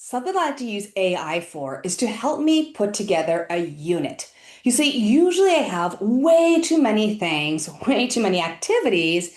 Something I like to use AI for is to help me put together a unit. You see, usually I have way too many things, way too many activities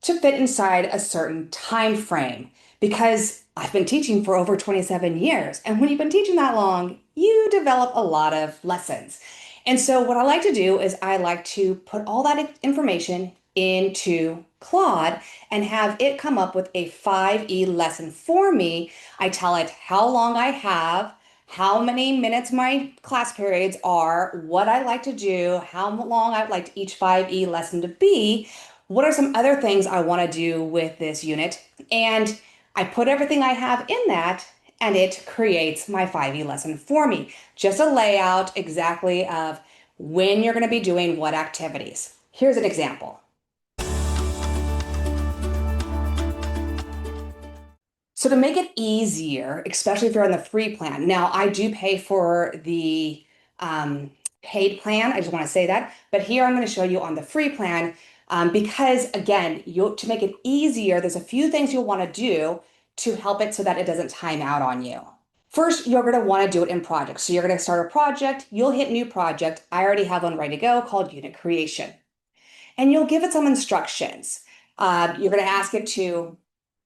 to fit inside a certain time frame because I've been teaching for over 27 years. And when you've been teaching that long, you develop a lot of lessons. And so what I like to do is I like to put all that information into Claude and have it come up with a 5E lesson for me. I tell it how long I have, how many minutes my class periods are, what I like to do, how long I'd like each 5E lesson to be, what are some other things I want to do with this unit, and I put everything I have in that and it creates my 5E lesson for me. Just a layout exactly of when you're going to be doing what activities. Here's an example. So to make it easier, especially if you're on the free plan, now I do pay for the um, paid plan. I just want to say that. But here I'm going to show you on the free plan because again, to make it easier, there's a few things you'll want to do to help it so that it doesn't time out on you. First, you're going to want to do it in projects. So you're going to start a project. You'll hit new project. I already have one ready to go called unit creation. And you'll give it some instructions. You're going to ask it to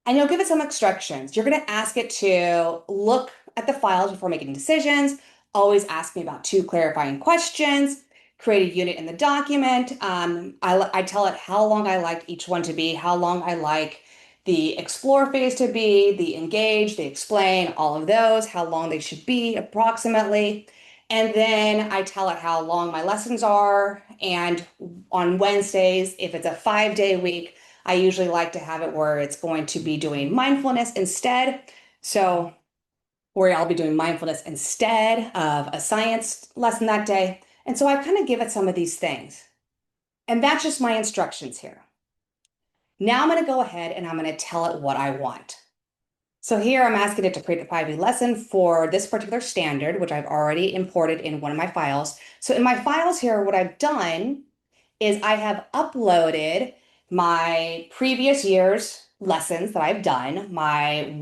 and you'll give it some instructions. You're going to ask it to look at the files before making decisions, always ask me about two clarifying questions, create a unit in the document. I tell it how long I like each one to be, how long I like the explore phase to be, the engage, the explain, all of those, how long they should be approximately. And then I tell it how long my lessons are. And on Wednesdays, if it's a 5-day week, I usually like to have it where it's going to be doing mindfulness instead. So where I'll be doing mindfulness instead of a science lesson that day. And so I kind of give it some of these things. And that's just my instructions here. Now I'm going to go ahead and I'm going to tell it what I want. So here I'm asking it to create a 5E lesson for this particular standard, which I've already imported in one of my files. So in my files here, what I've done is I have uploaded my previous year's lessons that I've done, my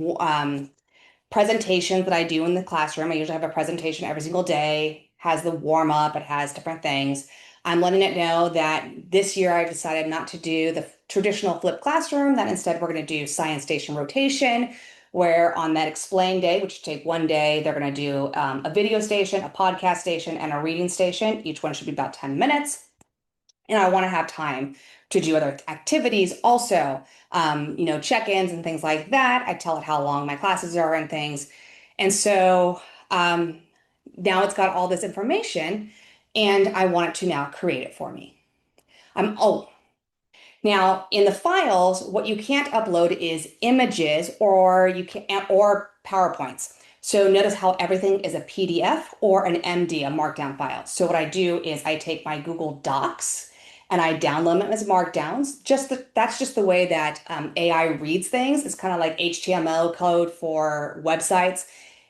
presentations that I do in the classroom. I usually have a presentation every single day, has the warm up, it has different things. I'm letting it know that this year I decided not to do the traditional flipped classroom, that instead we're going to do science station rotation, where on that explain day, which take one day, they're going to do a video station, a podcast station, and a reading station. Each one should be about 10 minutes. And I want to have time to do other activities also, check-ins and things like that. I tell it how long my classes are and things. And so now it's got all this information and I want it to now create it for me. Now in the files, what you can't upload is images or PowerPoints. So notice how everything is a PDF or an MD, a markdown file. So what I do is I take my Google Docs and I download them as markdowns. That's just the way that AI reads things. It's kind of like HTML code for websites.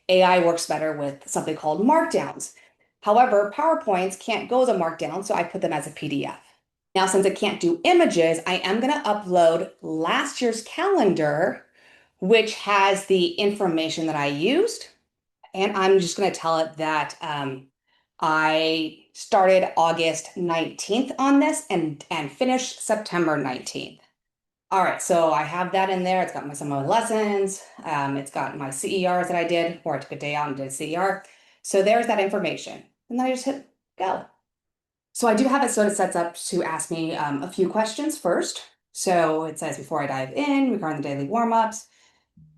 AI works better with something called markdowns. However, PowerPoints can't go as a markdown, so I put them as a PDF. Now, since I can't do images, I am going to upload last year's calendar, which has the information that I used. And I'm just going to tell it that I started August 19th on this and finished September 19th. All right, so I have that in there. It's got some of my lessons. It's got my CERs that I did, or I took a day out and did CER. So there's that information. And then I just hit go. So I do have it so it sets up to ask me a few questions first. So it says before I dive in, regarding the daily warm-ups,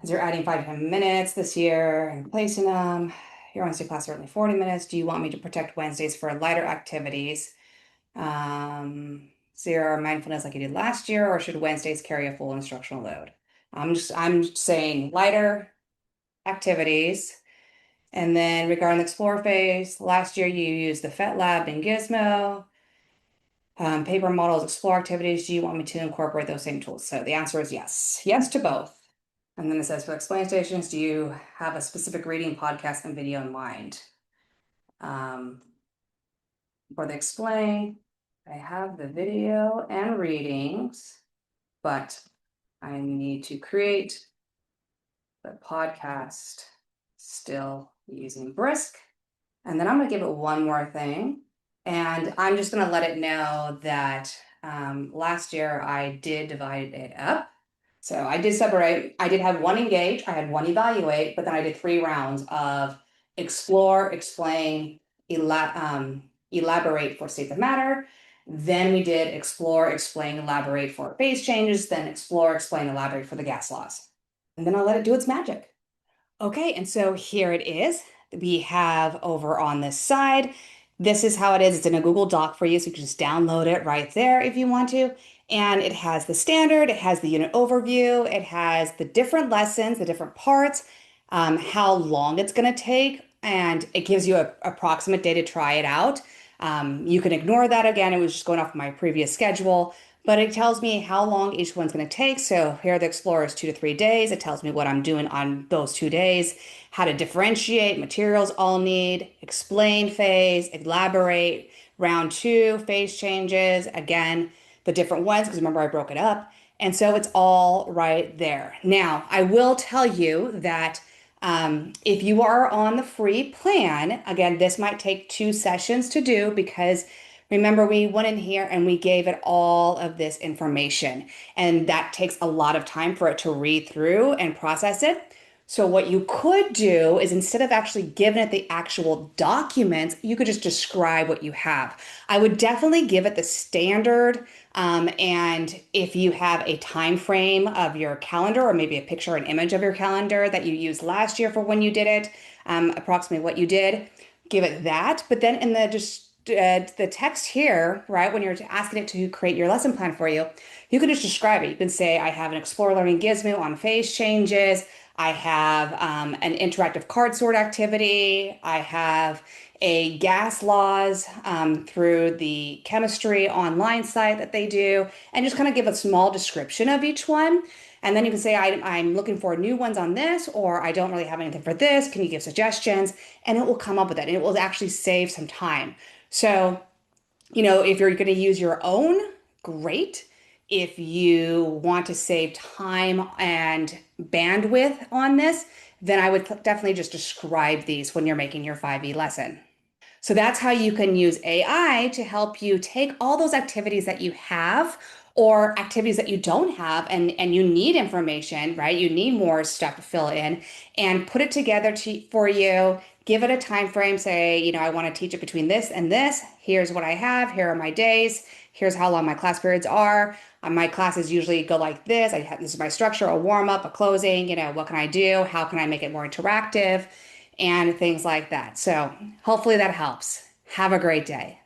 as you're adding 5 to 10 minutes this year and replacing them, your Wednesday class are only 40 minutes. Do you want me to protect Wednesdays for lighter activities? Zero mindfulness like you did last year, or should Wednesdays carry a full instructional load? I'm saying lighter activities. And then regarding the explore phase, last year you used the FET Lab and Gizmo. Paper models, explore activities. Do you want me to incorporate those same tools? So the answer is yes. Yes to both. And then it says for explain stations, do you have a specific reading, podcast, and video in mind? For the explain, I have the video and readings, but I need to create the podcast Still using brisk. And then I'm going to give it one more thing. And I'm just going to let it know that last year I did divide it up. So I did separate, I did have one engage, I had one evaluate, but then I did 3 rounds of explore, explain, elaborate for state of matter. Then we did explore, explain, elaborate for phase changes, then explore, explain, elaborate for the gas laws. And then I'll let it do its magic. Okay, and so here it is. We have over on this side. This is how it is. It's in a Google Doc for you, so you can just download it right there if you want to. And it has the standard, it has the unit overview, it has the different lessons, the different parts, how long it's going to take, and it gives you an approximate day to try it out. You can ignore that again. It was just going off my previous schedule, but it tells me how long each one's going to take. So here the Explorer is 2 to 3 days. It tells me what I'm doing on those 2 days, how to differentiate, materials all need, explain phase, elaborate, round two, phase changes, again, the different ones, because remember I broke it up. And so it's all right there. Now, I will tell you that if you are on the free plan, again, this might take 2 sessions to do because remember, we went in here and we gave it all of this information, and that takes a lot of time for it to read through and process it. So, what you could do is instead of actually giving it the actual documents, you could just describe what you have. I would definitely give it the standard. And if you have a time frame of your calendar, or maybe a picture or an image of your calendar that you used last year for when you did it, approximately what you did, give it that. But then in the text here, right, when you're asking it to create your lesson plan for you, you can just describe it. You can say, I have an Explore Learning Gizmo on phase changes. I have an interactive card sort activity. I have a gas laws through the chemistry online site that they do, and just kind of give a small description of each one. And then you can say, I'm looking for new ones on this, or I don't really have anything for this. Can you give suggestions? And it will come up with it. And it will actually save some time. So, if you're going to use your own, great. If you want to save time and bandwidth on this, then I would definitely just describe these when you're making your 5E lesson. So that's how you can use AI to help you take all those activities that you have or activities that you don't have and you need information, right? You need more stuff to fill in and put it together for you. Give it a time frame. Say, I want to teach it between this and this. Here's what I have. Here are my days. Here's how long my class periods are. My classes usually go like this. This is my structure, a warm up, a closing. What can I do? How can I make it more interactive? And things like that. So hopefully that helps. Have a great day.